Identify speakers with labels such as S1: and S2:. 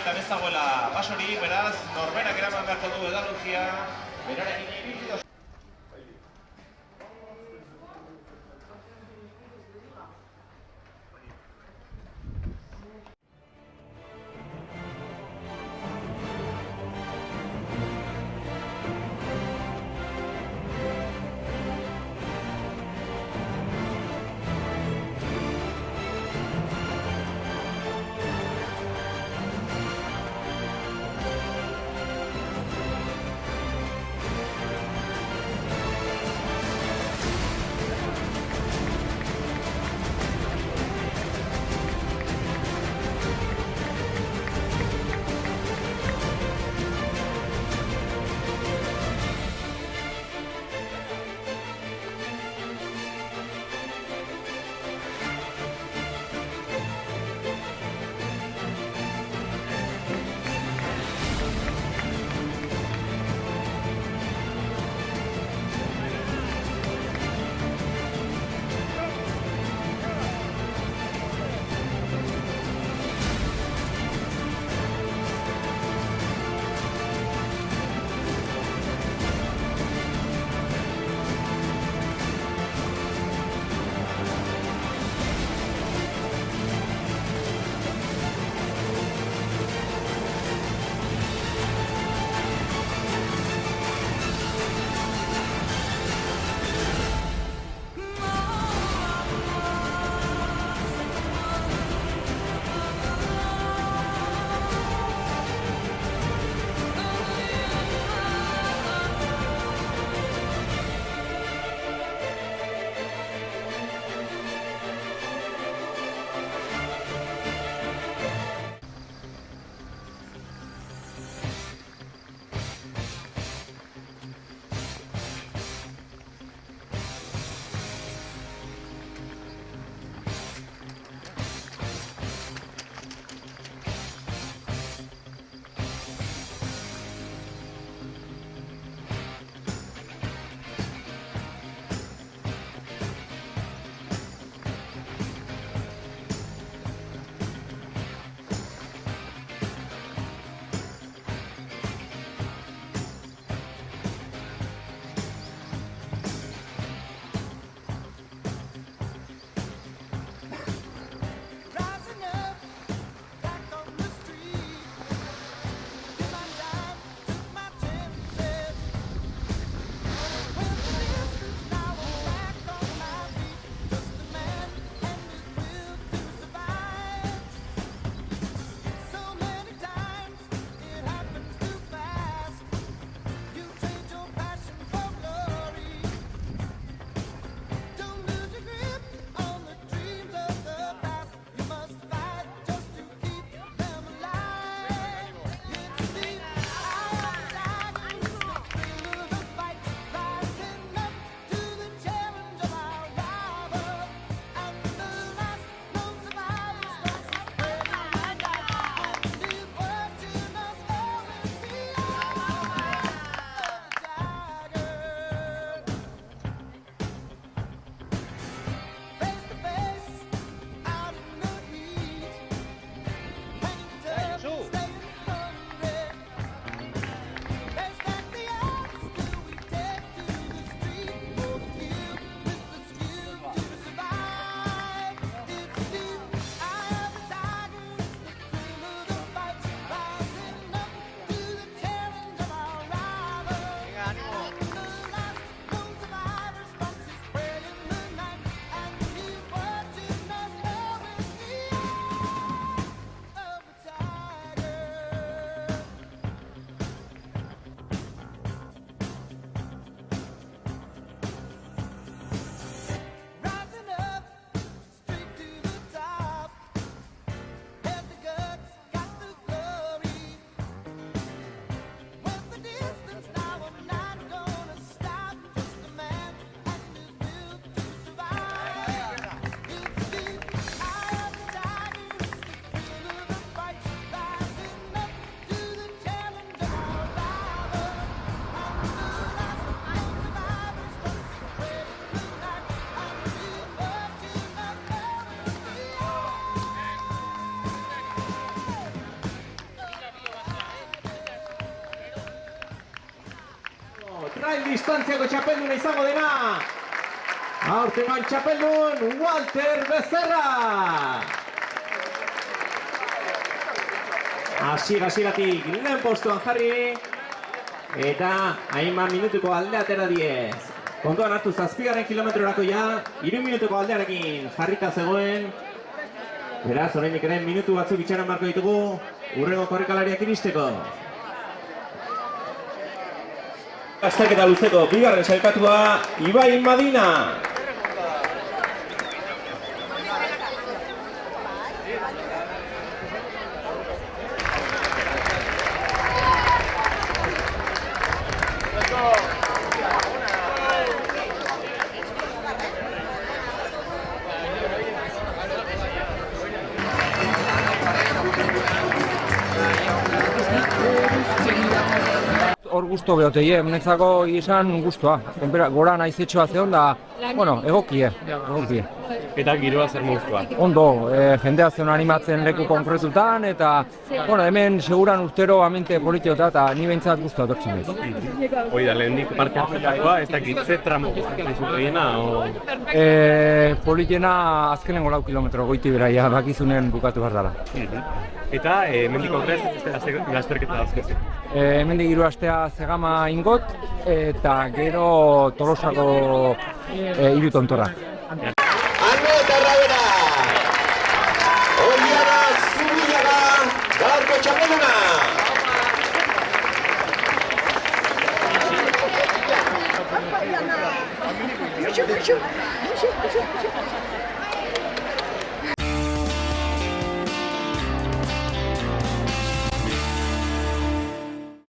S1: baitan ez dagoela basorik, beraz, norberak eraman beharko du edaluzia, berarekin ibilbide oso.
S2: trail distantziako txapelduna izango dena. Aurtengoan txapeldun Walter Becerra. Hasieratik lehen postuan jarri. Eta hainbat minutuko aldea atera diez. Kontuan hartu 7. kilometrorako ja, 3 minutuko aldearekin jarrita zegoen. Beraz, oraindik ere minutu batzuk itxaron marko ditugu, hurrengo korrikalariak iristeko. Azterketa luzeko, bigarren sailkatua, Ibai Madina.
S3: Hor guztu behoteie, netzako izan guztua. Gora naizetxoa zehon da, bueno, egokie.
S4: Eta giroa zer moztua?
S3: Ondo, jendea zeon animatzen leku konkretutan, eta, bueno, hemen seguran urtero amente politiota, eta ni behintzat guztua dortzen dut.
S4: Hoi da, lehendik parte hartzetakoa, ez dakit ze tramo guztiena, o...
S3: Politiena azkenengo 4 kilometro goiti beraia, bakizunen bukatu behar dela.
S4: Eta, mendik aurrez, lasterketa dauzkezu.
S3: Hemendik 3 astea Zegama ingot, eta gero Tolosako 3 tontora.
S2: Ano eta Rabera! Oliana Zubillaga, gaurko txapelduna!